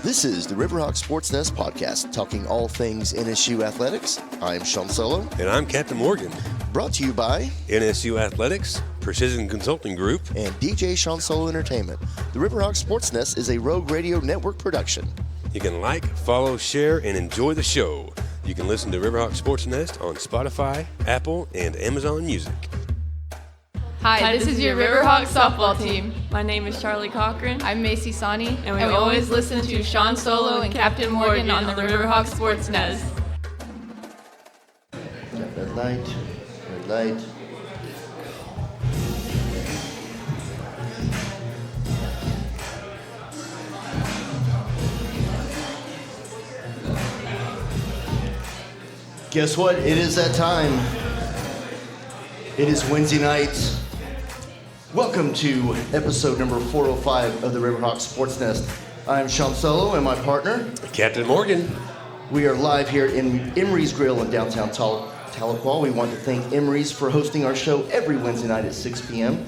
This is the Riverhawk SportsNest podcast, talking all things NSU athletics. I'm Sean Solo. And I'm Captain Morgan. Brought to you by NSU Athletics, Precision Consulting Group, and DJ Sean Solo Entertainment. The Riverhawk SportsNest is a Rogue Radio Network production. You can like, follow, share, and enjoy the show. You can listen to Riverhawk SportsNest on Spotify, Apple, and Amazon Music. Hi, this is your Riverhawk softball team. My name is Charlea Cochran. I'm Macie Sawney, and we always listen to Sean Solo and Captain Morgan on the Riverhawk SportsNest. Red light, red light. Guess what? It is that time. It is Wednesday night. Welcome to episode number 405 of the Riverhawk SportsNest. I'm Sean Solo and my partner, Captain Morgan. We are live here in Emery's Grill in downtown Tahlequah. We want to thank Emery's for hosting our show every Wednesday night at 6 p.m.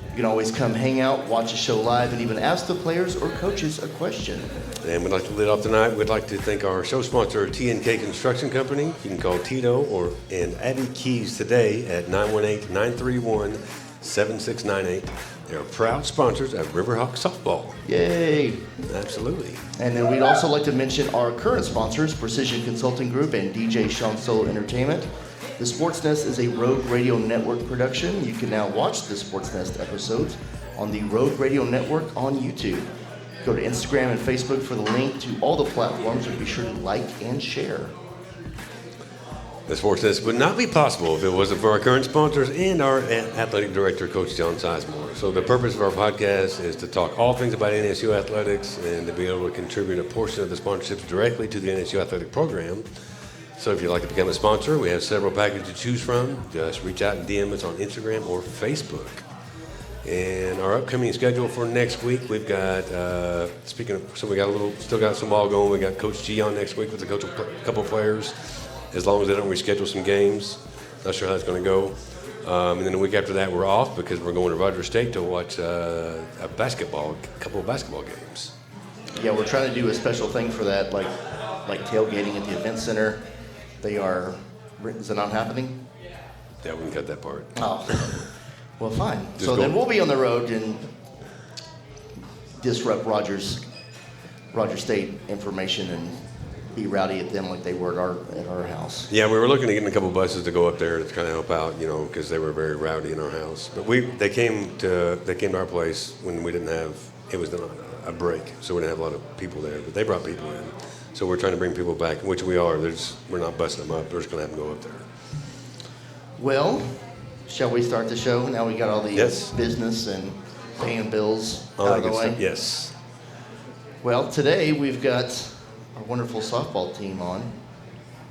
You can always come hang out, watch the show live, and even ask the players or coaches a question. And we'd like to lead off tonight. We'd like to thank our show sponsor, T&K Construction Company. You can call Tito and Abby Keys today at 918-931-7698. They're proud sponsors of Riverhawk Softball. Yay! Absolutely. And then we'd also like to mention our current sponsors, Precision Consulting Group and DJ Sean Solo Entertainment. The SportsNest is a Rogue Radio Network production. You can now watch the SportsNest episodes on the Rogue Radio Network on YouTube. Go to Instagram and Facebook for the link to all the platforms, and be sure to like and share. The SportsNest would not be possible if it wasn't for our current sponsors and our athletic director, Coach John Sizemore. So the purpose of our podcast is to talk all things about NSU athletics and to be able to contribute a portion of the sponsorships directly to the NSU athletic program. So if you'd like to become a sponsor, we have several packages to choose from. Just reach out and DM us on Instagram or Facebook. And our upcoming schedule for next week, we've got, we still got some ball going. We got Coach G on next week with a couple players, as long as they don't reschedule some games. Not sure how it's going to go. And then the week after that, we're off because we're going to Rogers State to watch a couple of basketball games. Yeah, we're trying to do a special thing for that, like tailgating at the event center. Is it not happening? Yeah, we can cut that part. Oh, well, fine. So then we'll be on the road and disrupt Rogers State information and be rowdy at them like they were at our house. Yeah, we were looking to get in a couple buses to go up there to kind of help out, because they were very rowdy in our house. But they came to our place when we didn't have, it was a break, so we didn't have a lot of people there. But they brought people in. So we're trying to bring people back, which we are. We're not busting them up. We're just going to have them go up there. Well, shall we start the show? Now we got all the business and paying bills out of the way. Yes. Well, today we've got our wonderful softball team on.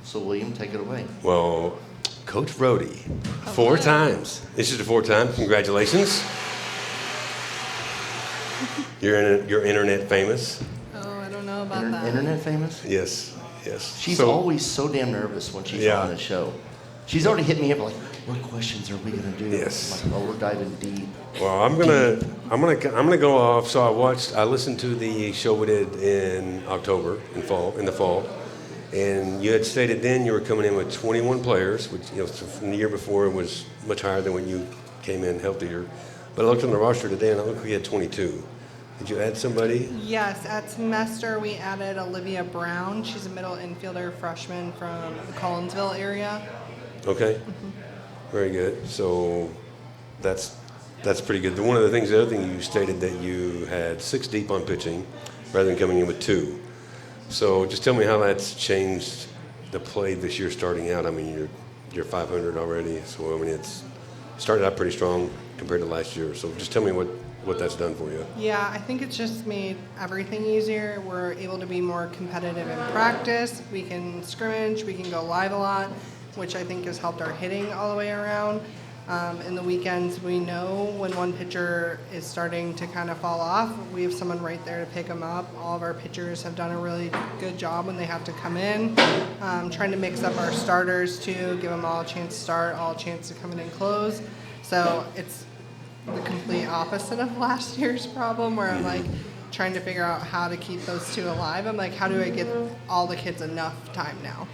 So, William, take it away. Well, Coach Rhode, 4 times. This is the 4th time. Congratulations. You're internet famous. About that. Internet famous? Yes. She's always so damn nervous when she's on the show. She's already hit me up like, what questions are we gonna do? Yes. I'm like, we're diving deep. Well, I'm gonna go off. So I listened to the show we did in October, in the fall, and you had stated then you were coming in with 21 players, which from the year before it was much higher than when you came in healthier. But I looked on the roster today and I looked like you had 22. Did you add somebody? Yes, at semester we added Olivia Brown. She's a middle infielder, freshman from the Collinsville area. Okay, Very good. So that's pretty good. The other thing you stated that you had 6 deep on pitching rather than coming in with 2. So just tell me how that's changed the play this year starting out. I mean, you're 500 already, so I mean it's started out pretty strong compared to last year. So just tell me what that's done for you. Yeah, I think it's just made everything easier. We're able to be more competitive in practice. We can scrimmage, we can go live a lot, which I think has helped our hitting all the way around. In the weekends, we know when one pitcher is starting to kind of fall off, we have someone right there to pick them up. All of our pitchers have done a really good job when they have to come in, trying to mix up our starters too, give them all a chance to start, all a chance to come in and close. So it's the complete opposite of last year's problem where I'm like trying to figure out how to keep those two alive. I'm like, how do I get all the kids enough time now?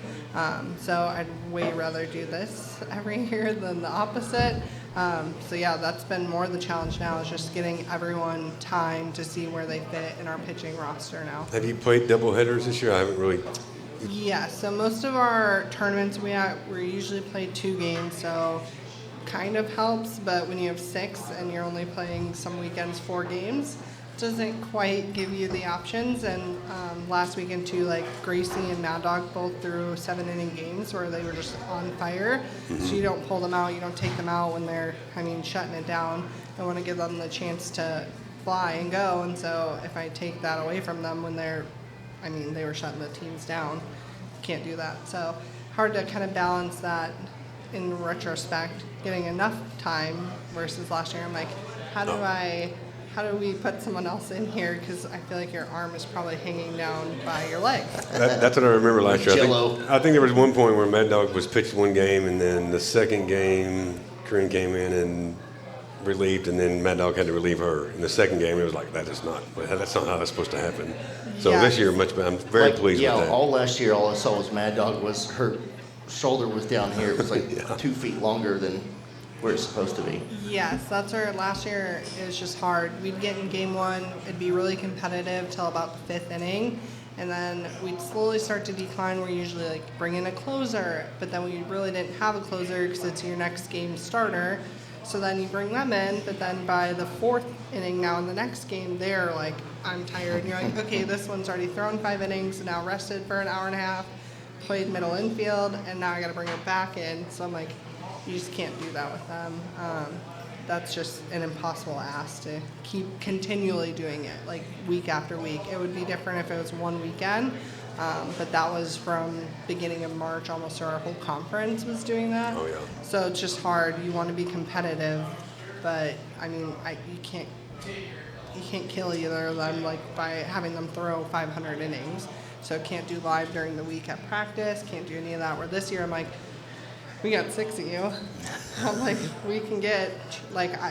So I'd way rather do this every year than the opposite. So yeah, that's been more the challenge now, is just getting everyone time to see where they fit in our pitching roster now. Have you played double headers this year? I haven't really. Yeah, so most of our tournaments we usually play 2 games, so kind of helps, but when you have 6 and you're only playing some weekends 4 games, doesn't quite give you the options. And last weekend too, like Gracie and Mad Dog both threw 7-inning games where they were just on fire. So you don't pull them out, you don't take them out when they're, shutting it down. I want to give them the chance to fly and go. And so if I take that away from them when they were shutting the teams down, can't do that. So hard to kind of balance that in retrospect, getting enough time versus last year. I'm like, how do we put someone else in here? Because I feel like your arm is probably hanging down by your leg. That's what I remember last year. Jello. I think there was one point where Mad Dog was pitched one game, and then the second game, Cochran came in and relieved, and then Mad Dog had to relieve her. In the second game, it was like, that's not how that's supposed to happen. So this year, much better. I'm very pleased with that. All last year, all I saw was Mad Dog was her shoulder was down here. It was like 2 feet longer than where it's supposed to be. Yes, that's where last year it was just hard. We'd get in game 1, it'd be really competitive till about the 5th inning, and then we'd slowly start to decline. We're usually bring in a closer, but then we really didn't have a closer because it's your next game starter. So then you bring them in, but then by the 4th inning now in the next game, they're like, I'm tired. And you're like, okay, this one's already thrown 5 innings, and now rested for an hour and a half, played middle infield, and now I got to bring it back in. So I'm like, you just can't do that with them. That's just an impossible ask to keep continually doing it, like week after week. It would be different if it was one weekend, but that was from beginning of March, almost our whole conference was doing that. Oh, yeah. So it's just hard. You want to be competitive, but you can't kill either of them by having them throw 500 innings. So can't do live during the week at practice, can't do any of that. Where this year I'm like, we got 6 of you. I'm like, we can get,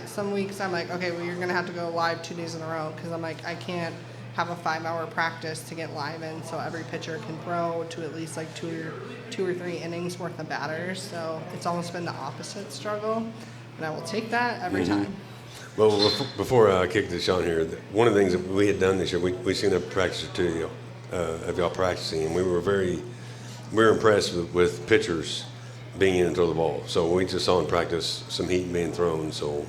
some weeks I'm like, okay, well, you're going to have to go live 2 days in a row, because I'm like, I can't have a 5-hour practice to get live in, so every pitcher can throw to at least 2 or 3 innings worth of batters. So it's almost been the opposite struggle, and I will take that every time. Well, before I kick to Sean here, one of the things that we had done this year, we seen a practice or two of y'all practicing, and we were impressed with pitchers being in and throw the ball. So we just saw in practice some heat being thrown. So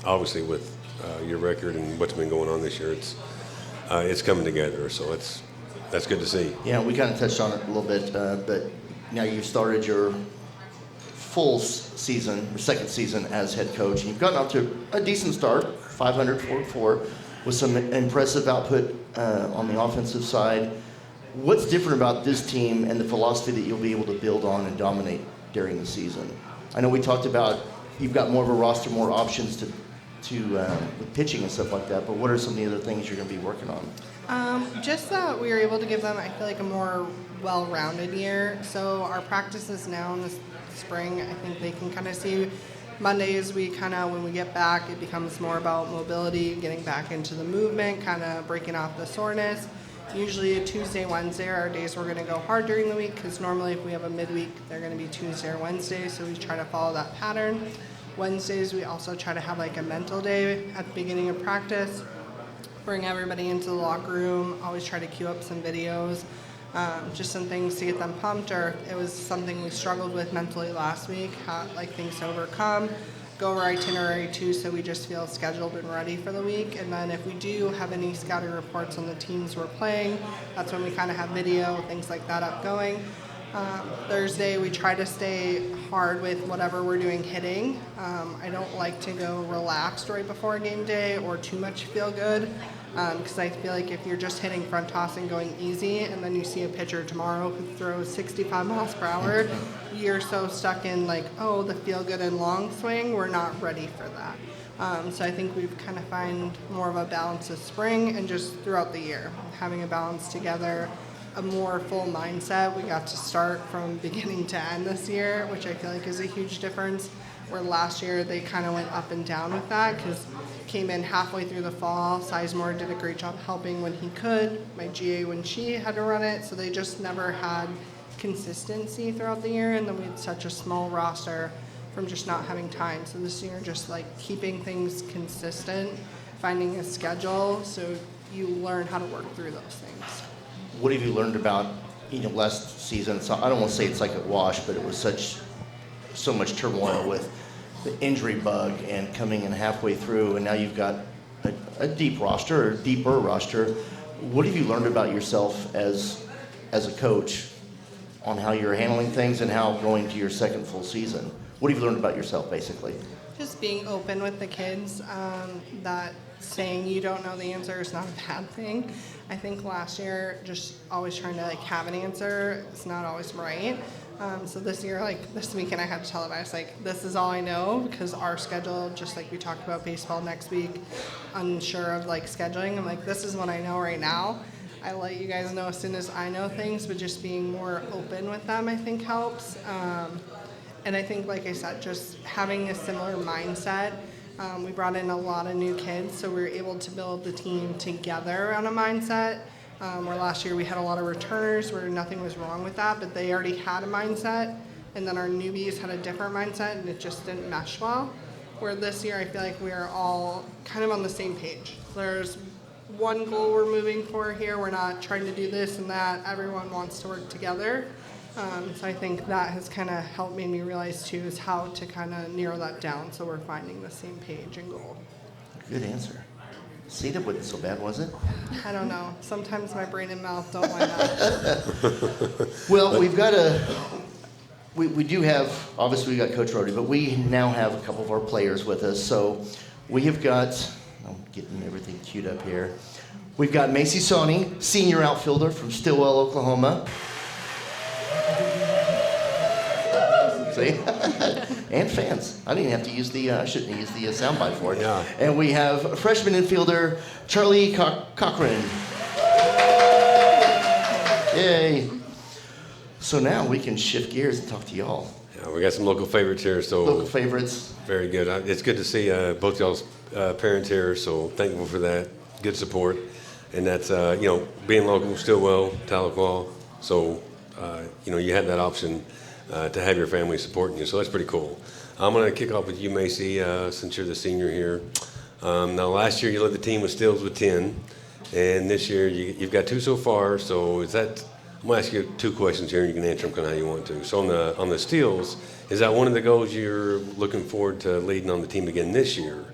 obviously with your record and what's been going on this year, it's coming together. So that's good to see. Yeah, we kind of touched on it a little bit, but now you've started your full season, or second season as head coach, and you've gotten off to a decent start, 500 4 with some impressive output on the offensive side. What's different about this team and the philosophy that you'll be able to build on and dominate during the season? I know we talked about you've got more of a roster, more options to with pitching and stuff like that, but what are some of the other things you're going to be working on? Just that we were able to give them, I feel like, a more well-rounded year. So our practices now in the spring, I think they can kind of see Mondays, when we get back, it becomes more about mobility, getting back into the movement, kind of breaking off the soreness. Usually Tuesday, Wednesday are our days we're going to go hard during the week, because normally if we have a midweek, they're going to be Tuesday or Wednesday, so we try to follow that pattern. Wednesdays, we also try to have a mental day at the beginning of practice, bring everybody into the locker room, always try to queue up some videos, just some things to get them pumped, or it was something we struggled with mentally last week, things to overcome. Go over itinerary too, so we just feel scheduled and ready for the week. And then if we do have any scouting reports on the teams we're playing, that's when we kind of have video, things like that upgoing. Thursday, we try to stay hard with whatever we're doing hitting. I don't like to go relaxed right before game day or too much feel good, because I feel like if you're just hitting front toss and going easy, and then you see a pitcher tomorrow who throws 65 miles per hour, you're so stuck in the feel good and long swing, we're not ready for that. So I think we've kind of find more of a balance this spring and just throughout the year, having a balance together, a more full mindset. We got to start from beginning to end this year, which I feel like is a huge difference. where last year they kind of went up and down with that because came in halfway through the fall. Sizemore did a great job helping when he could. My GA when she had to run it, so they just never had consistency throughout the year, and then we had such a small roster from just not having time. So this year, just like keeping things consistent, finding a schedule, so you learn how to work through those things. What have you learned about, last season? So I don't want to say it's like a wash, but it was so much turmoil with the injury bug and coming in halfway through, and now you've got a deep roster, or deeper roster. What have you learned about yourself as a coach on how you're handling things and how going to your second full season? What have you learned about yourself, basically? Just being open with the kids, that saying you don't know the answer is not a bad thing. I think last year, just always trying to have an answer, it's not always right. So this year, this weekend, I had to tell them, I was like, this is all I know, because our schedule, just like we talked about baseball next week, unsure of scheduling. I'm like, this is what I know right now. I let you guys know as soon as I know things, but just being more open with them, I think helps. And I think, like I said, just having a similar mindset. We brought in a lot of new kids, so we were able to build the team together on a mindset. Where last year we had a lot of returners where nothing was wrong with that, but they already had a mindset, and then our newbies had a different mindset, and it just didn't mesh well. Where this year I feel like we are all kind of on the same page. There's one goal we're moving for here. We're not trying to do this and that. Everyone wants to work together. So I think that has kind of helped me realize too is how to kind of narrow that down so we're finding the same page and goal. Good answer. See, that wasn't so bad, was it? I don't know. Sometimes my brain and mouth don't line up. Well, we've got we do have, obviously we got Coach Rhode, but we now have a couple of our players with us. So we have got, I'm getting everything queued up here. We've got Macie Sawney, senior outfielder from Stillwell, Oklahoma. See? And fans. I didn't have to use I shouldn't have used the soundbite for it. Yeah. And we have freshman infielder Charlea Cochran. Yay. So now we can shift gears and talk to y'all. Yeah, we got some local favorites here, so Local favorites. very good. It's good to see both y'all's parents here, so thankful for that. Good support, and that's being local, Stillwell, Tahlequah. So you had that option to have your family supporting you, so that's pretty cool. I'm going to kick off with you, Macie, since you're the senior here. Now, last year you led the team with Stills with 10, and this year you've got 2 so far. So is that? I'm going to ask you 2 questions here, and you can answer them kind of how you want to. So on the Steels, is that one of the goals you're looking forward to leading on the team again this year?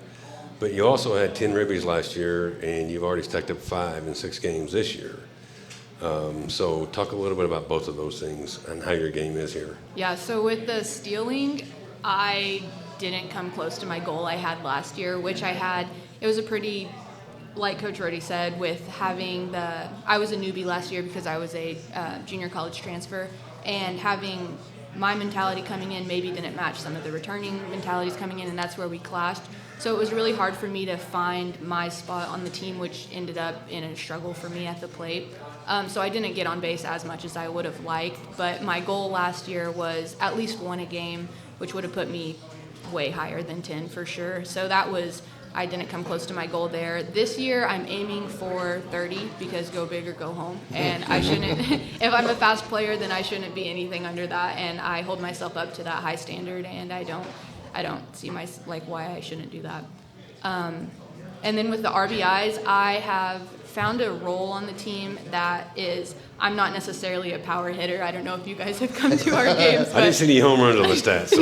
But you also had 10 ribbies last year, and you've already stacked up 5 in 6 games this year. So talk a little bit about both of those things and how your game is here. Yeah, so with the stealing, I didn't come close to my goal I had last year, which it was a pretty, like Coach Rhode said, with having I was a newbie last year because I was a junior college transfer, and having my mentality coming in maybe didn't match some of the returning mentalities coming in, and that's where we clashed. So it was really hard for me to find my spot on the team, which ended up in a struggle for me at the plate. So I didn't get on base as much as I would have liked, but my goal last year was at least 1 a game, which would have put me way higher than 10 for sure. So I didn't come close to my goal there. This year I'm aiming for 30 because go big or go home. And I shouldn't, if I'm a fast player, then I shouldn't be anything under that. And I hold myself up to that high standard, and I don't see why I shouldn't do that. And then with the RBIs, I have found a role on the team that is, I'm not necessarily a power hitter. I don't know if you guys have come to our games. I didn't see any home runs on the stats. So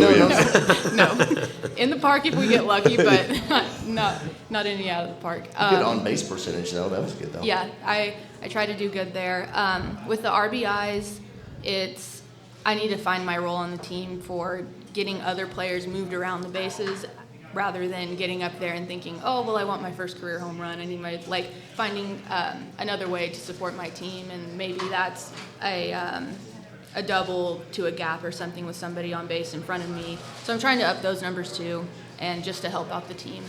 No. In the park if we get lucky, but not any out of the park. Good on base percentage though. That was good though. Yeah, I try to do good there. With the RBIs, I need to find my role on the team for getting other players moved around the bases, rather than getting up there and thinking, oh, well, I want my first career home run. I need finding another way to support my team, and maybe that's a double to a gap or something with somebody on base in front of me. So I'm trying to up those numbers too, and just to help out the team.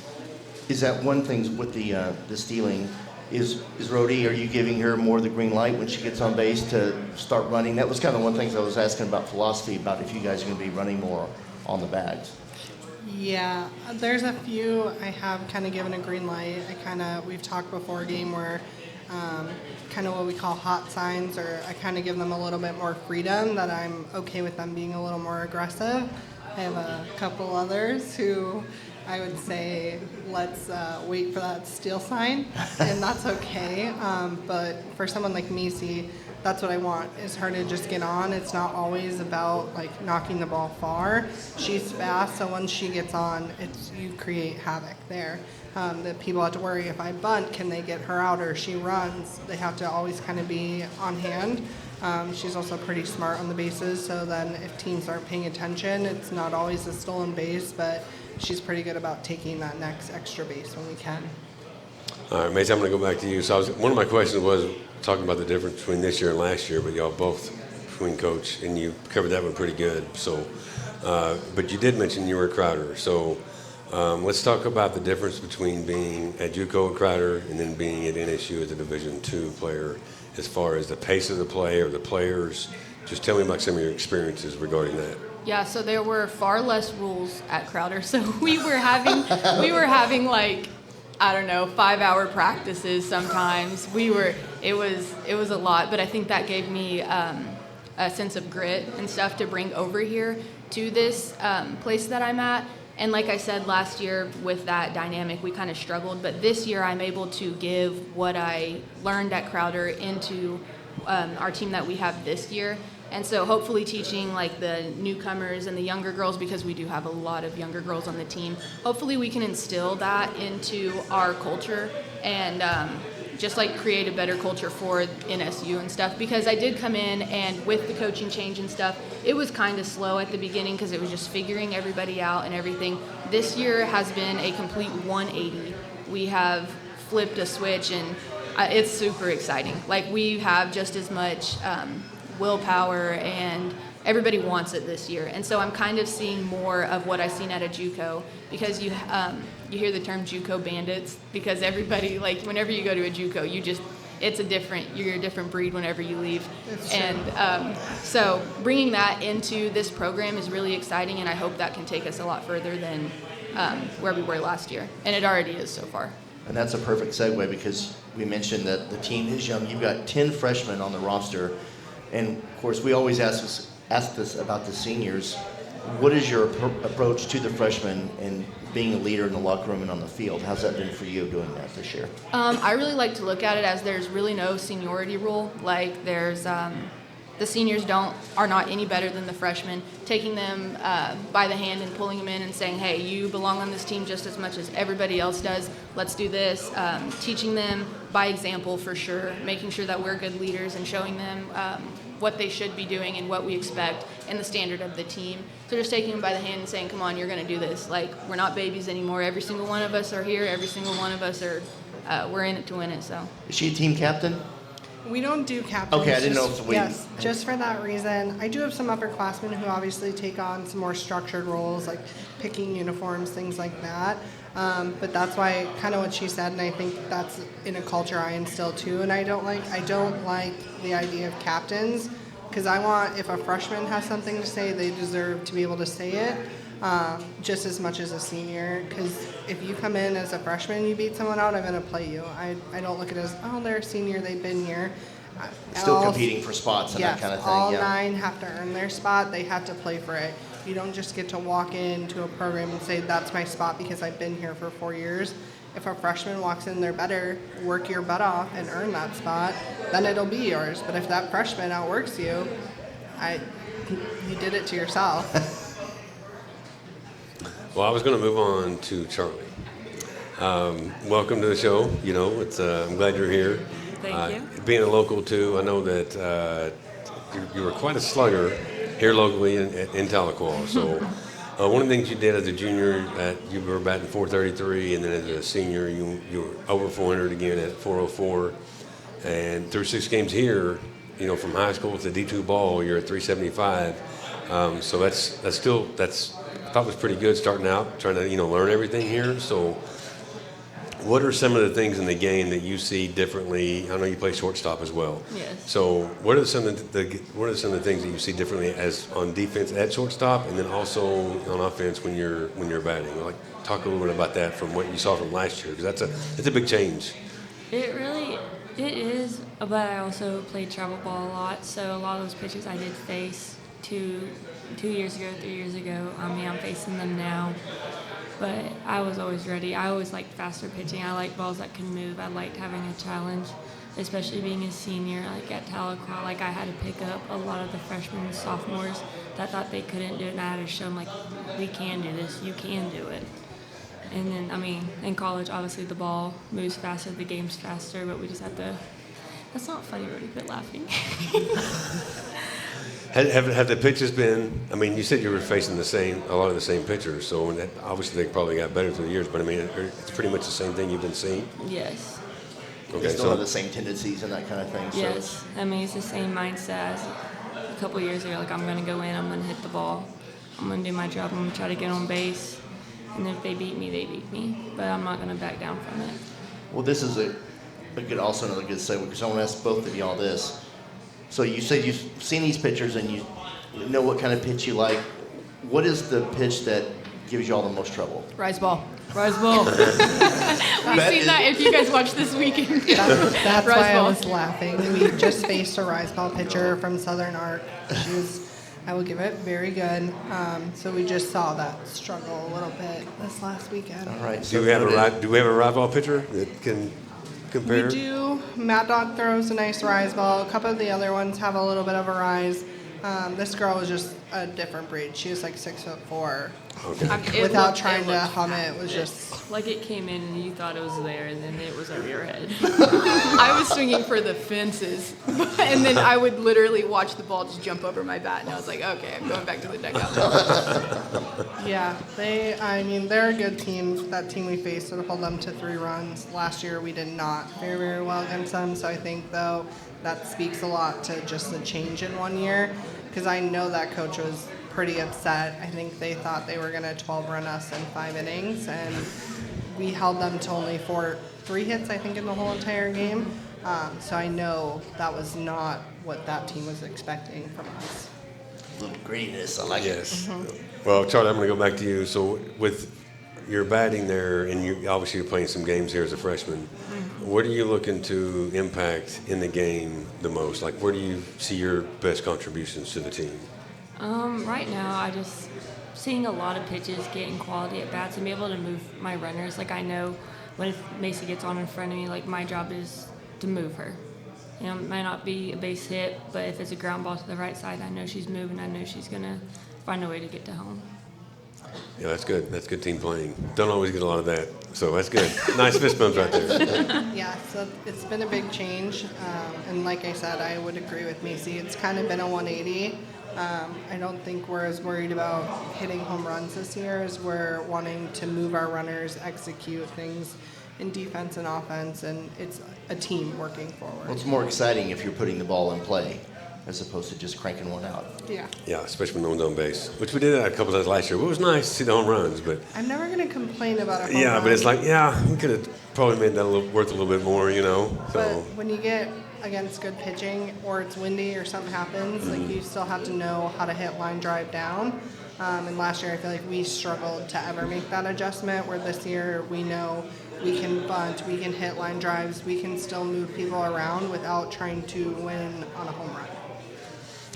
Is that one thing with the stealing? Is Rhode, are you giving her more the green light when she gets on base to start running? That was kind of one thing I was asking about philosophy, about if you guys are going to be running more on the bags. Yeah, there's a few I have kind of given a green light. We've talked before game where kind of what we call hot signs, or I kind of give them a little bit more freedom, that I'm okay with them being a little more aggressive. I have a couple others who I would say, let's wait for that steal sign, and that's okay. But for someone like Macie, that's what I want, is her to just get on. It's not always about like knocking the ball far. She's fast, so once she gets on, you create havoc there. That people have to worry, if I bunt, can they get her out, or if she runs? They have to always kind of be on hand. She's also pretty smart on the bases, so then if teams aren't paying attention, it's not always a stolen base, but she's pretty good about taking that next extra base when we can. All right, Macie, I'm going to go back to you. So one of my questions was talking about the difference between this year and last year, but y'all both between coach, and you covered that one pretty good. So, but you did mention you were at Crowder. So let's talk about the difference between being at JUCO at Crowder and then being at NSU as a Division II player, as far as the pace of the play or the players. Just tell me about some of your experiences regarding that. Yeah, so there were far less rules at Crowder. So we were having like, I don't know, 5-hour practices sometimes. It was a lot, but I think that gave me a sense of grit and stuff to bring over here to this place that I'm at. And like I said, last year with that dynamic, we kind of struggled. But this year, I'm able to give what I learned at Crowder into our team that we have this year. And so hopefully teaching like the newcomers and the younger girls, because we do have a lot of younger girls on the team, hopefully we can instill that into our culture and just like create a better culture for NSU and stuff. Because I did come in, and with the coaching change and stuff, it was kind of slow at the beginning because it was just figuring everybody out and everything. This year has been a complete 180. We have flipped a switch, and it's super exciting. Like, we have just as much willpower, and everybody wants it this year. And so I'm kind of seeing more of what I've seen at a JUCO, because you hear the term JUCO bandits, because everybody, like, whenever you go to a JUCO, you're a different breed whenever you leave. And so bringing that into this program is really exciting, and I hope that can take us a lot further than where we were last year. And it already is so far. And that's a perfect segue, because we mentioned that the team is young. You've got 10 freshmen on the roster. And, of course, we always ask this about the seniors. What is your approach to the freshmen and being a leader in the locker room and on the field? How's that been for you doing that this year? I really like to look at it as there's really no seniority rule. Like, there's the seniors are not any better than the freshmen. Taking them by the hand and pulling them in and saying, hey, you belong on this team just as much as everybody else does. Let's do this. Teaching them by example, for sure. Making sure that we're good leaders and showing them what they should be doing and what we expect and the standard of the team. So just taking them by the hand and saying, come on, you're going to do this. Like, we're not babies anymore. Every single one of us are here. Every single one of us we're in it to win it. So. Is she a team captain? We don't do captains. Okay, I didn't know if we... Yes, just for that reason. I do have some upperclassmen who obviously take on some more structured roles, like picking uniforms, things like that. But that's why, kind of what she said, and I think that's in a culture I instill too. And I don't like the idea of captains, because I want, if a freshman has something to say, they deserve to be able to say it just as much as a senior. Because if you come in as a freshman and you beat someone out, I'm going to play you. I don't look at it as, oh, they're a senior, they've been here. Still competing for spots and that kind of thing. All 9 have to earn their spot. They have to play for it. You don't just get to walk into a program and say, that's my spot because I've been here for 4 years. If a freshman walks in, they're better, work your butt off and earn that spot, then it'll be yours. But if that freshman outworks you, you did it to yourself. Well, I was going to move on to Charlea. Welcome to the show. You know, I'm glad you're here. Thank you. Being a local too, I know that you were quite a slugger here locally in Tahlequah. So one of the things you did as a junior, you were batting .433, and then as a senior, you were over .400 again at .404. And through 6 games here, you know, from high school to D2 ball, you're at .375. So that's I thought was pretty good starting out, trying to, you know, learn everything here. So What are some of the things in the game that you see differently? I know you play shortstop as well. Yes. So what are some of the things that you see differently as on defense at shortstop, and then also on offense when you're batting? Like, talk a little bit about that from what you saw from last year, because that's a big change. It is, but I also played travel ball a lot, so a lot of those pitches I did face 2 years ago, 3 years ago. I'm facing them now, but I was always ready. I always liked faster pitching. I like balls that can move. I liked having a challenge, especially being a senior. Like at Tahlequah, like I had to pick up a lot of the freshmen and sophomores that thought they couldn't do it, and I had to show them, like, we can do this. You can do it. And then, in college, obviously the ball moves faster, the game's faster, but we just have to. That's not funny, Rhody, quit laughing. Have the pitches been? You said you were facing a lot of the same pitchers, so obviously they probably got better through the years. But it's pretty much the same thing you've been seeing. Yes. They still have the same tendencies and that kind of thing. So. Yes, it's the same mindset as a couple years ago. Like, I'm going to go in, I'm going to hit the ball, I'm going to do my job, I'm going to try to get on base. And if they beat me, they beat me. But I'm not going to back down from it. Well, this is another good segue, because I want to ask both of y'all this. So you said you've seen these pitchers and you know what kind of pitch you like. What is the pitch that gives y'all the most trouble? Rise ball. Rise ball. We've seen that if you guys watch this weekend. That's Rise why ball. I was laughing. We just faced a rise ball pitcher from Southern Arc. She was, I will give it, very good. So we just saw that struggle a little bit this last weekend. All right. Do we have a rise ball pitcher that can compare? We do. Mad Dog throws a nice rise ball. A couple of the other ones have a little bit of a rise. This girl was just a different breed. She was like 6'4". Okay. Without trying to hum it, was just. Like, it came in and you thought it was there, and then it was over your head. I was swinging for the fences, and then I would literally watch the ball just jump over my bat, and I was like, okay, I'm going back to the dugout. Yeah, they're a good team. That team we faced would hold them to 3 runs. Last year we did not fare very well against them, so I think, though, that speaks a lot to just the change in 1 year, because I know that coach was pretty upset. I think they thought they were going to 12-run us in 5 innings, and we held them to only 3 hits, I think, in the whole entire game. So I know that was not what that team was expecting from us. A little grittiness, I like it. Yes. Well, Charlie, I'm going to go back to you. So with your batting there, and you obviously you're playing some games here as a freshman, what are you looking to impact in the game the most? Like, where do you see your best contributions to the team? Right now, I just seeing a lot of pitches, getting quality at bats, and be able to move my runners. Like, I know when if Macie gets on in front of me, like, my job is to move her. It might not be a base hit, but if it's a ground ball to the right side, I know she's moving. I know she's gonna find a way to get to home. Yeah, that's good. That's good team playing. Don't always get a lot of that, so that's good. Nice fist bumps right there. Yeah, so it's been a big change, and like I said, I would agree with Macie. It's kind of been a 180. I don't think we're as worried about hitting home runs this year as we're wanting to move our runners, execute things in defense and offense, and it's a team working forward. Well, it's more exciting if you're putting the ball in play as opposed to just cranking one out. Yeah. Yeah, especially when no one's on base, which we did that a couple times last year. It was nice to see the home runs, but I'm never going to complain about a home yeah, run. but it's like, we could have probably made that worth a little bit more, So But when you get against good pitching, or it's windy, or something happens, like, you still have to know how to hit line drive down. And last year, I feel like we struggled to ever make that adjustment. Where this year, we know we can bunt, we can hit line drives, we can still move people around without trying to win on a home run.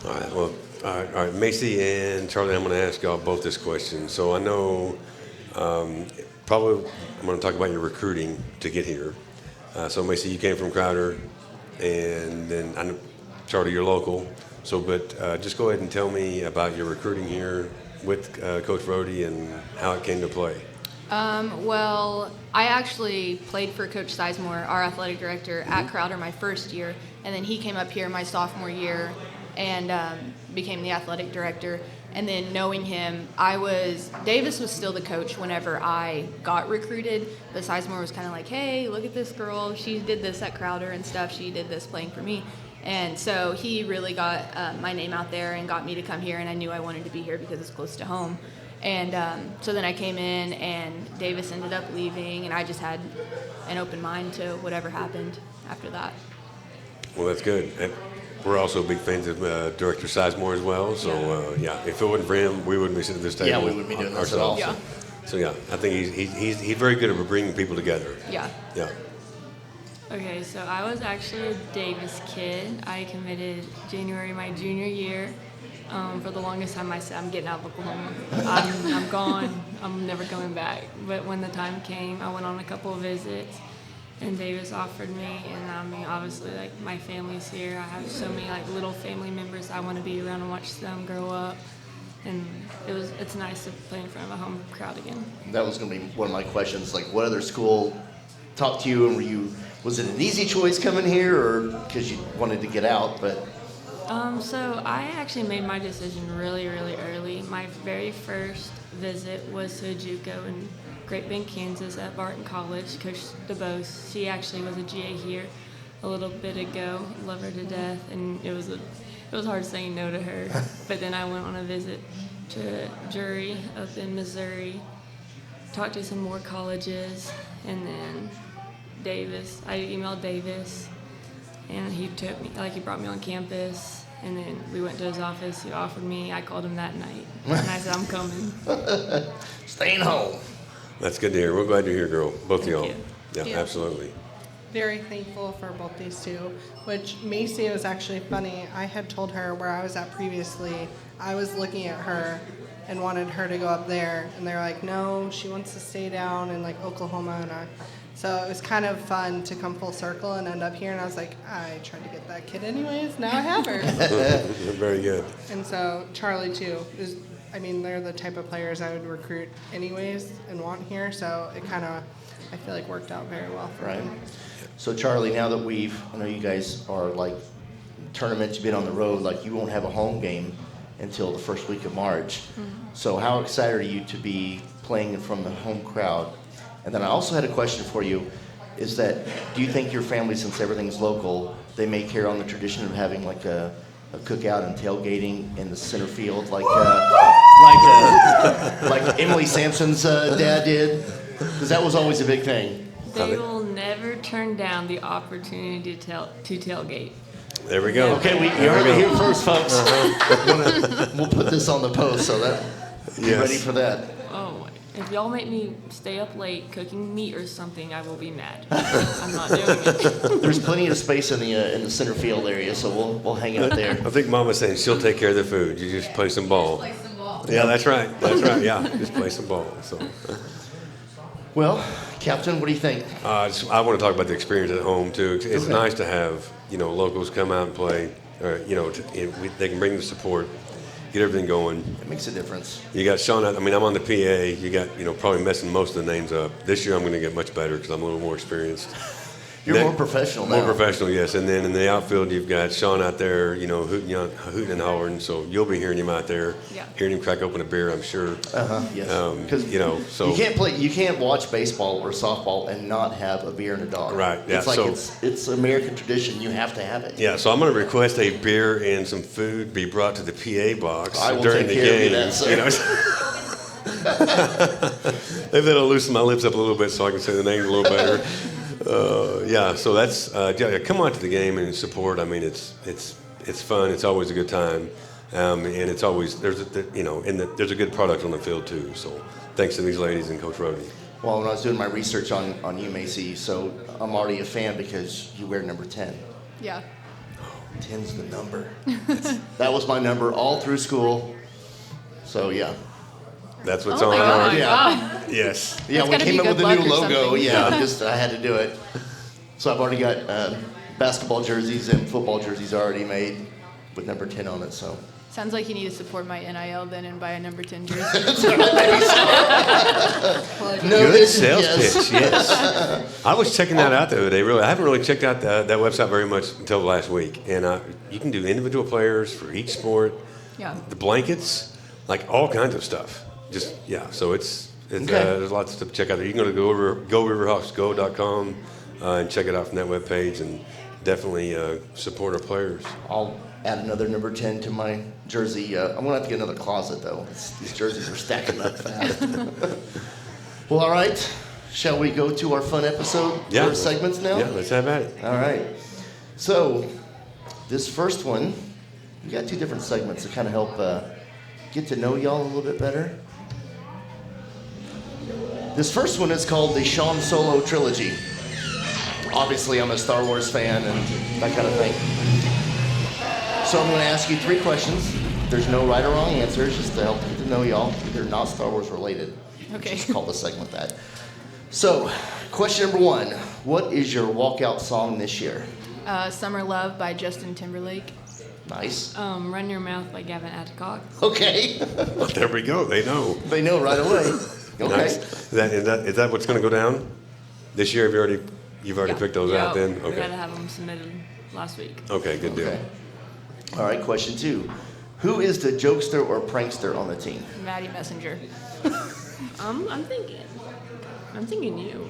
All right, well, all right, Macie and Charlie, I'm going to ask y'all both this question. So I know probably I'm going to talk about your recruiting to get here. So Macie, you came from Crowder, and then I know, Charlie, you're local. So, but just go ahead and tell me about your recruiting here with Coach Rhode and how it came to play. Well, I actually played for Coach Sizemore, our athletic director, at Crowder my first year, and then he came up here my sophomore year and became the athletic director. And then knowing him, Davis was still the coach whenever I got recruited, but Sizemore was kind of like, hey, look at this girl. She did this at Crowder and stuff. She did this playing for me. And so he really got my name out there and got me to come here, and I knew I wanted to be here because it's close to home. And so then I came in, and Davis ended up leaving, and I just had an open mind to whatever happened after that. Well, that's good. And we're also big fans of Director Sizemore as well. So, if it wasn't for him, we wouldn't be sitting at this table. Yeah, we wouldn't be doing this at all. ourselves. So, I think he's very good at bringing people together. Yeah. Yeah. Okay, so I was actually a Davis kid. I committed January my junior year. For the longest time, I said, I'm getting out of Oklahoma. I'm gone. I'm never coming back. But when the time came, I went on a couple of visits, and Davis offered me. And I mean, obviously, like, my family's here. I have so many, like, little family members I want to be around and watch them grow up. And it's nice to play in front of a home crowd again. That was going to be one of my questions. Like, what other school talked to you, and was it an easy choice coming here, or because you wanted to get out? But So I actually made my decision really, really early. My very first visit was to JUCO in Great Bend, Kansas at Barton College. Coach DeBose, she actually was a GA here a little bit ago. Love her to death, and it was hard saying no to her. But then I went on a visit to Drury up in Missouri, talked to some more colleges, and then Davis. I emailed Davis, and he brought me on campus, and then we went to his office. He offered me. I called him that night, and I said, I'm coming. staying home. That's good to hear. We're glad you're here, girl. Both of y'all. you. Yeah, Yeah. absolutely. Very thankful for both these two, which Macie was actually funny. I had told her where I was at previously, I was looking at her and wanted her to go up there, and they're like, no, she wants to stay down in like Oklahoma, so it was kind of fun to come full circle and end up here, and I was like, I tried to get that kid anyways, now I have her. Very good. And so Charlea too they're the type of players I would recruit anyways and want here, so it kind of, I feel like, worked out very well for Right. him. So, Charlea, now that I know you guys are like tournaments, you've been on the road, like you won't have a home game until the first week of March. So how excited are you to be playing in front of the home crowd? And then I also had a question for you, is that do you think your family, since everything's local, they may carry on the tradition of having like a cookout and tailgating in the center field like Emily Sampson's dad did? Because that was always a big thing. They will never turn down the opportunity to tailgate. There we go. Okay, you heard it here first, folks. We'll put this on the post so that be ready for that. Oh, if y'all make me stay up late cooking meat or something, I will be mad. I'm not doing it. There's plenty of space in the center field area, so we'll hang out there. I think Mama's saying she'll take care of the food. You just play some ball. Yeah, that's right. That's right. Yeah, just play some ball. So. Well, Captain, what do you think? I want to talk about the experience at home too. It's nice to have locals come out and play. They can bring the support, get everything going. It makes a difference. You got Sean. I'm on the PA. You got probably messing most of the names up. This year I'm going to get much better because I'm a little more experienced. You're more professional now. More professional, yes. And then in the outfield, you've got Sean out there, hooting and hollering. So you'll be hearing him out there, hearing him crack open a beer, I'm sure. Yes. So you can't watch baseball or softball and not have a beer and a dog. Right. Yeah. It's like it's American tradition. You have to have it. Yeah. So I'm going to request a beer and some food be brought to the PA box I will during take the care game. of you, that, Maybe that'll loosen my lips up a little bit so I can say the names a little better. So that's come on to the game and support. I mean, it's fun. It's always a good time, and it's always there's a good product on the field too. So thanks to these ladies and Coach Rhode. Well, when I was doing my research on you, Macie, so I'm already a fan because you wear number 10. Yeah. 10's the number. That was my number all through school. So yeah. That's what's Oh on my our. God. Yeah. Yes. Yeah, That's we gotta came be up with good the new luck or logo. something. Yeah, I had to do it. So I've already got basketball jerseys and football jerseys already made with number 10 on it. So Sounds like you need to support my NIL then and buy a number 10 jersey. Good sales pitch. Yes. I was checking that out the other day. Really, I haven't really checked out that website very much until last week. And you can do individual players for each sport. Yeah. The blankets, like all kinds of stuff. So it's Okay. there's lots of stuff to check out there. You can go to GoRiverhawksGo.com and check it out from that webpage, and definitely support our players. I'll add another number 10 to my jersey. I'm going to have to get another closet, though. These jerseys are stacking up fast. Well, all right. Shall we go to our fun episode for segments now? Yeah, let's have at it. All right. So, this first one, we got 2 different segments to kind of help get to know y'all a little bit better. This first one is called the Sean Solo Trilogy. Obviously, I'm a Star Wars fan and that kind of thing. So I'm going to ask you 3 questions. There's no right or wrong answers, just to help get to know y'all. They're not Star Wars related. Okay. Just call the segment that. So, question number 1. What is your walkout song this year? Summer Love by Justin Timberlake. Nice. Run Your Mouth by Gavin Adcock. Okay. Well, there we go. They know. They know right away. Okay. Nice. Is that what's going to go down this year? You've already picked those out then? We had to have them submitted last week. Okay, good deal. Okay. All right, question 2. Who is the jokester or prankster on the team? Maddie Messenger. I'm thinking you.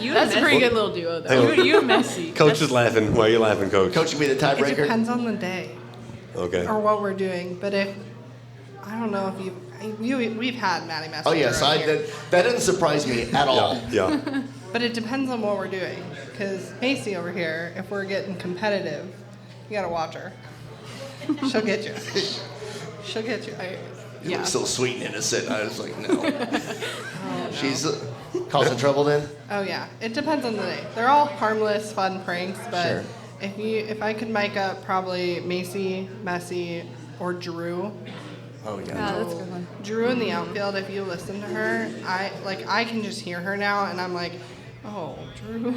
You That's a pretty good little duo, though. You and Messi. Coach is laughing. Why are you laughing, Coach? Coach can be the It tiebreaker. depends on the day Okay. or what we're doing. But I don't know if we've had Maddie Messenger. Oh yes, on here. that didn't surprise me at all. Yeah. But it depends on what we're doing. Because Macie over here, if we're getting competitive, you gotta watch her. She'll get you. She'll get you. You look so sweet and innocent. I was like, no. She's causing trouble then? Oh yeah, it depends on the day. They're all harmless, fun pranks, but Sure. if I could make up probably Macie, Messi, or Drew. Oh yeah. Yeah, that's a good one. Drew in the outfield. If you listen to her, I can just hear her now, and I'm like, oh, Drew.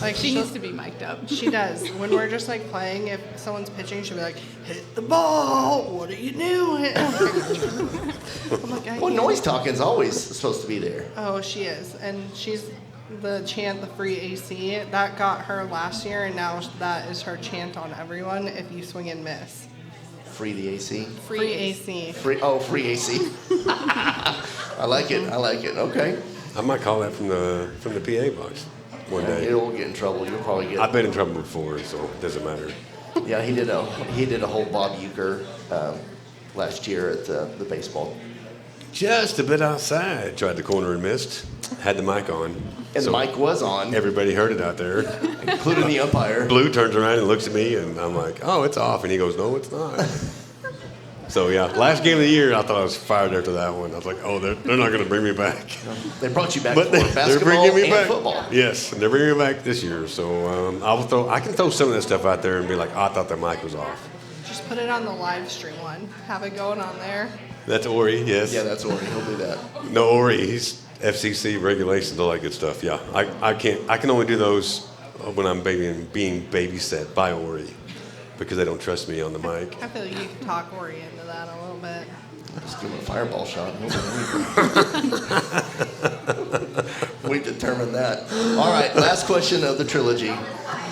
Like She needs to be mic'd up. She does. When we're just like playing, if someone's pitching, she'll be like, hit the ball. What are you doing? I'm like, I Well, can't. noise talking's always supposed to be there. Oh, she is. And she's the chant, the free AC. That got her last year, and now that is her chant on everyone if you swing and miss. Free the AC. Free AC. Free AC. I like it. Okay. I might call that from the PA box one day. It'll get in trouble. You'll probably get. I've been in trouble before, so it doesn't matter. Yeah, he did a whole Bob Uecker last year at the baseball. Just a bit outside. Tried the corner and missed. Had the mic on. And the mic was on, Everybody heard it out there. including the umpire. Blue turns around and looks at me, and I'm like, oh, it's off. And he goes, no, it's not. So, yeah, last game of the year, I thought I was fired after that one. I was like, oh, they're not going to bring me back. They brought you back But for they're basketball bringing me and back. football. Yes, and they're bringing me back this year. So I can throw some of that stuff out there and be like, oh, I thought the mic was off. Just put it on the live stream one. Have it going on there. That's Ori, yes. Yeah, that's Ori. He'll do that. No, Ori, he's FCC regulations, all that good stuff. Yeah, I can only do those when I'm being babysat by Ori because they don't trust me on the mic. I feel like you can talk Ori into that a little bit. Just give him a fireball shot. We determined that. All right, last question of the trilogy.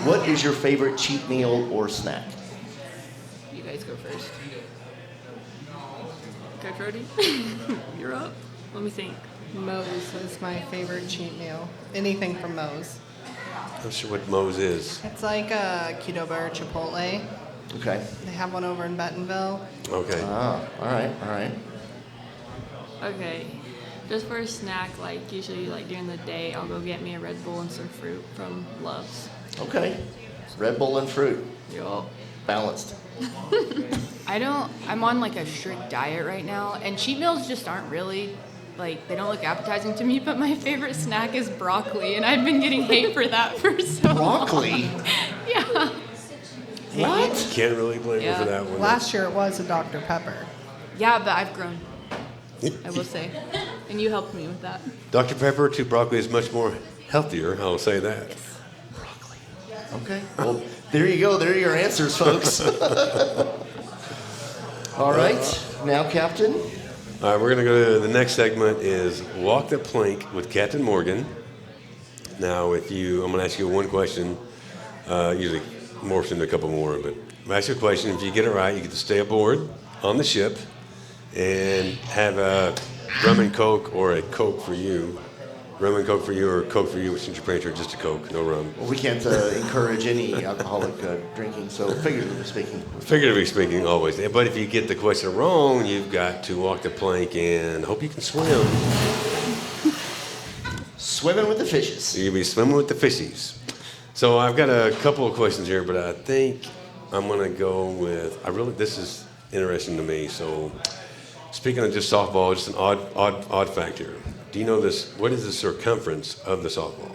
What is your favorite cheat meal or snack? You guys go first. Coach Rhode, you're up. Let me think. Moe's is my favorite cheat meal. Anything from Moe's. I'm not sure what Moe's is. It's like a keto bar Chipotle. Okay. They have one over in Bentonville. Okay. Ah, all right. Okay. Just for a snack, like usually like during the day, I'll go get me a Red Bull and some fruit from Love's. Okay. Red Bull and fruit. Yup. Balanced. I'm on like a strict diet right now, and cheat meals just aren't really, like, they don't look appetizing to me, but my favorite snack is broccoli, and I've been getting hate for that for so Broccoli? long. Yeah. What? Can't really blame her for Yeah. that one. Last year it was a Dr. Pepper. Yeah, but I've grown, I will say. And you helped me with that. Dr. Pepper to broccoli is much more healthier, I'll say that. Okay. Well, there you go. There are your answers, folks. All right. Now, Captain. All right, we're going to go to the next segment is Walk the Plank with Captain Morgan. Now, I'm going to ask you one question, usually morphs into a couple more, but I'll ask you a question. If you get it right, you get to stay aboard on the ship and have a rum and Coke or a Coke for you. Rum and Coke for you or Coke for you, since you're pretty sure just a Coke, no rum. Well, we can't encourage any alcoholic drinking, so figuratively speaking. Figuratively speaking, always. But if you get the question wrong, you've got to walk the plank and hope you can swim. Swimming with the fishes. You'll be swimming with the fishies. So I've got a couple of questions here, but I think I'm going to go with, this is interesting to me. So speaking of just softball, just an odd fact here. Do you know this? What is the circumference of the softball?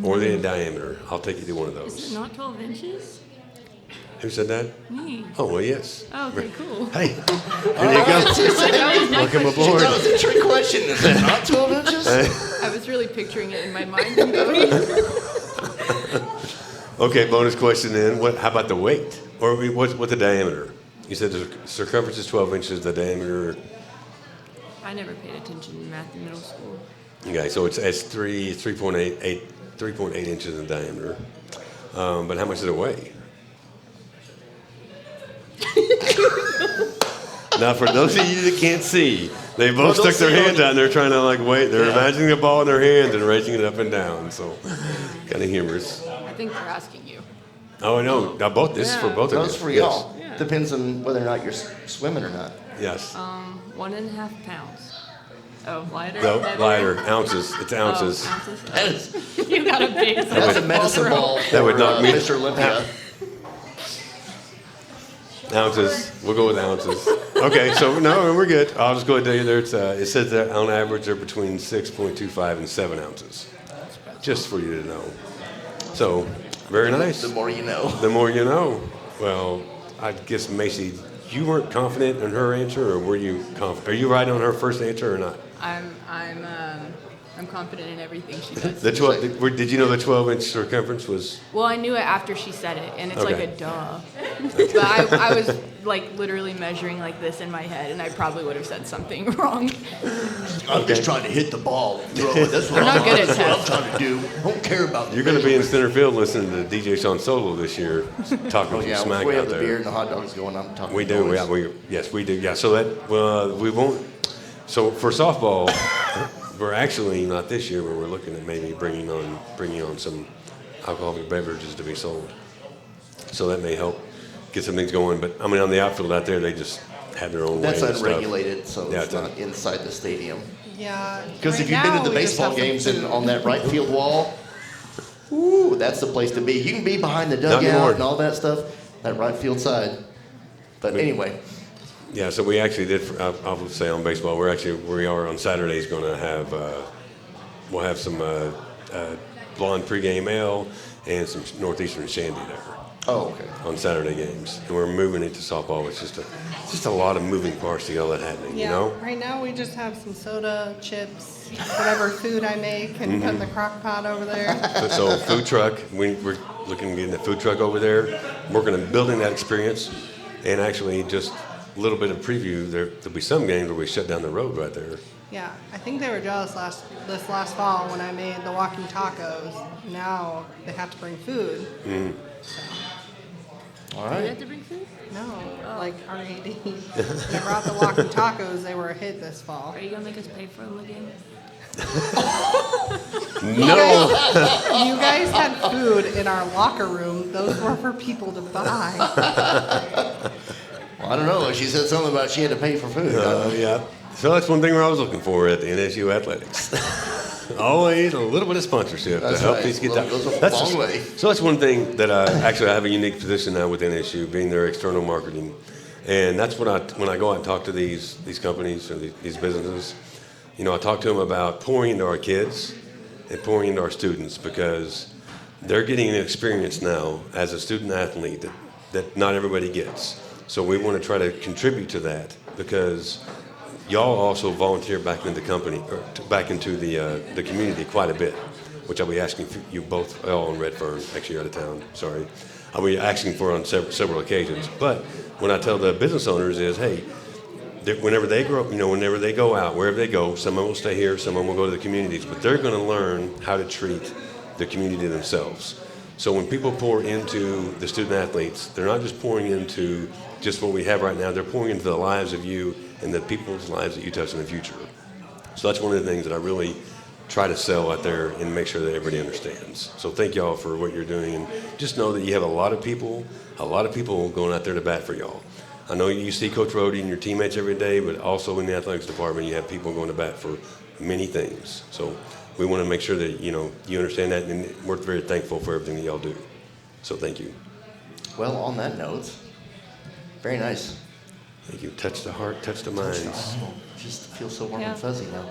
Or the diameter? I'll take you to one of those. Is it not 12 inches? Who said that? Me. Oh, well, yes. Oh, okay, cool. Hey, there you go. Welcome aboard. That was a trick question. Is it not 12 inches? I was really picturing it in my mind. And going, Okay, bonus question then. How about the weight? Or what's the diameter? You said the circumference is 12 inches, the diameter. I never paid attention in math in middle school. Okay, so it's 3.8 inches in diameter. But how much does it weigh? Now, for those of you that can't see, they both stuck their hands out and they're trying to wait. They're imagining the ball in their hands and raising it up and down. So, kind of humorous. I think they're asking you. Oh, no. Now, this is for both of you. That's for y'all. Depends on whether or not you're swimming or not. Yes. 1.5 pounds. Oh, lighter? No, Heavier? lighter. Ounces. It's ounces. Oh, ounces. That is, You got a big that's a medicine ball for That would knock me- Mr. Olympia. Ounces. We'll go with ounces. Okay, so no, we're good. I'll just go ahead and tell you there. It says that on average they're between 6.25 and 7 ounces. Just for you to know. So, very nice. The more you know. The more you know. Well, I guess Macie, you weren't confident in her answer, or were you confident? Are you right on her first answer or not? I'm confident in everything she does. Did you know the 12-inch circumference was? Well, I knew it after she said it, and it's like Okay. a duh. But I was literally measuring like this in my head, and I probably would have said something wrong. I'm just trying to hit the ball. Throw it. That's what I'm not good at that's what I'm tests. trying to do. I don't care about the You're going to be in center field listening to DJ Sean Solo this year, talking Oh, some yeah, smack we out have the there. beer and the hot dogs going. I'm talking We do. noise. Yes, we do. Yeah. So that we won't. So for softball, we're actually not this year, but we're looking at maybe bringing on some alcoholic beverages to be sold. So that may help get some things going. But I mean, on the outfield out there, they just have their own That's way and stuff. unregulated, so Yeah, it's not inside the stadium. Yeah. Because right if you've been now to the we just baseball have some games and food. on that right field wall, ooh, that's the place to be. You can be behind the anymore. dugout and all that stuff, that right field side. But anyway, Yeah, so we actually did. I would say on baseball, we are on Saturdays going to have we'll have some blonde pregame ale and some Northeastern Shandy there oh, okay. on Saturday games, and we're moving it to softball. It's just a lot of moving parts to get all that happening. Yeah, You know. right now we just have some soda, chips, whatever food I make, and put in the crock pot over there. So food truck, we're looking at getting a food truck over there, working on building that experience, and actually just a little bit of preview. There'll be some games where we shut down the road right there. Yeah, I think they were jealous this last fall when I made the walking tacos. Now they have to bring food. All Do you right. have to bring food? No, like RAD. When I brought the walking tacos, they were a hit this fall. Are you going to make us pay for them again? No. You guys had food in our locker room. Those were for people to buy. Well, I don't know. She said something about she had to pay for food. Yeah. So that's one thing I was looking for at the NSU Athletics. Always a little bit of sponsorship That's to help right. these get Well, down. goes a That's long way. So that's one thing that I have a unique position now with NSU, being their external marketing, and that's when I go out and talk to these companies or these businesses. You know, I talk to them about pouring into our kids and pouring into our students because they're getting an experience now as a student athlete that not everybody gets. So we want to try to contribute to that because y'all also volunteer back into the company or back into the community quite a bit, which I'll be asking for you both, all in Redfern, actually out of town, sorry. I'll be asking for on several occasions. But when I tell the business owners is, hey, whenever they grow up, whenever they go out, wherever they go, some of them will stay here, some of them will go to the communities, but they're going to learn how to treat the community themselves. So when people pour into the student athletes, they're not just pouring into just what we have right now, they're pouring into the lives of you and the people's lives that you touch in the future. So that's one of the things that I really try to sell out there and make sure that everybody understands. So thank y'all for what you're doing, and just know that you have a lot of people going out there to bat for y'all. I know you see Coach Rhode and your teammates every day, but also in the athletics department, you have people going to bat for many things. So we want to make sure that, you understand that, and we're very thankful for everything that y'all do. So thank you. Well, on that note, very nice. Thank you. Touch the heart, touch the minds. Just feel so warm Yeah. and fuzzy now.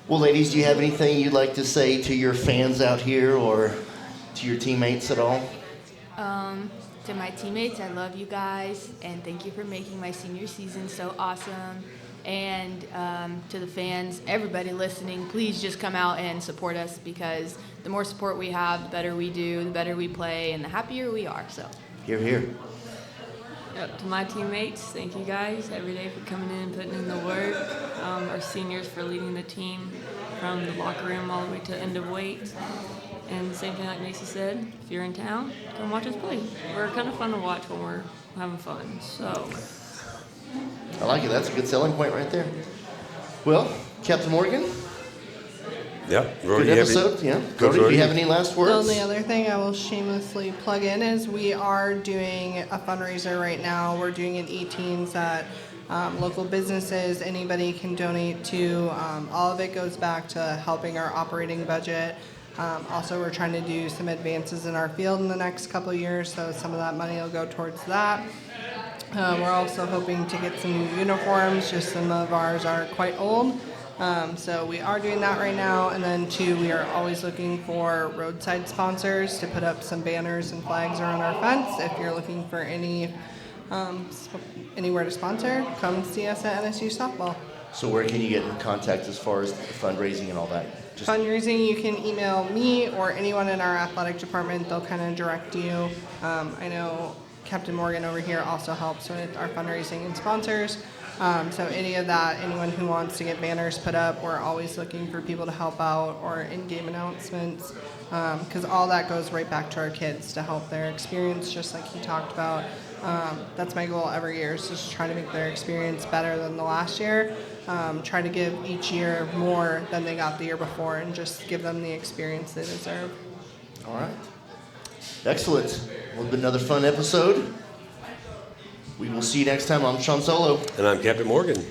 Well, ladies, do you have anything you'd like to say to your fans out here or to your teammates at all? To my teammates, I love you guys, and thank you for making my senior season so awesome. And to the fans, everybody listening, please just come out and support us, because the more support we have, the better we do, the better we play, and the happier we are. So, Hear, hear. Yep, to my teammates, thank you guys every day for coming in and putting in the work. Our seniors for leading the team from the locker room all the way to end of weight. And same thing like Macie said, if you're in town, come watch us play. We're kind of fun to watch when we're having fun. So, I like it. That's a good selling point right there. Well, Captain Morgan, Yep. good episode. Yeah. Brody, do you have any last The words? only other thing I will shamelessly plug in is we are doing a fundraiser right now. We're doing an 18s at local businesses. Anybody can donate to. All of it goes back to helping our operating budget. Also, we're trying to do some advances in our field in the next couple of years, so some of that money will go towards that. We're also hoping to get some new uniforms, just some of ours are quite old. So we are doing that right now. And then two, we are always looking for roadside sponsors to put up some banners and flags around our fence. If you're looking for anywhere to sponsor, come see us at NSU Softball. So where can you get in contact as far as fundraising and all that? Just Fundraising, you can email me or anyone in our athletic department. They'll kind of direct you. I know Captain Morgan over here also helps with our fundraising and sponsors. So any of that, anyone who wants to get banners put up, we're always looking for people to help out, or in-game announcements, because all that goes right back to our kids to help their experience, just like he talked about. That's my goal every year, is just try to make their experience better than the last year. Try to give each year more than they got the year before, and just give them the experience they deserve. all right. Excellent. Well, it's been another fun episode. We will see you next time. I'm Sean Solo. And I'm Captain Morgan.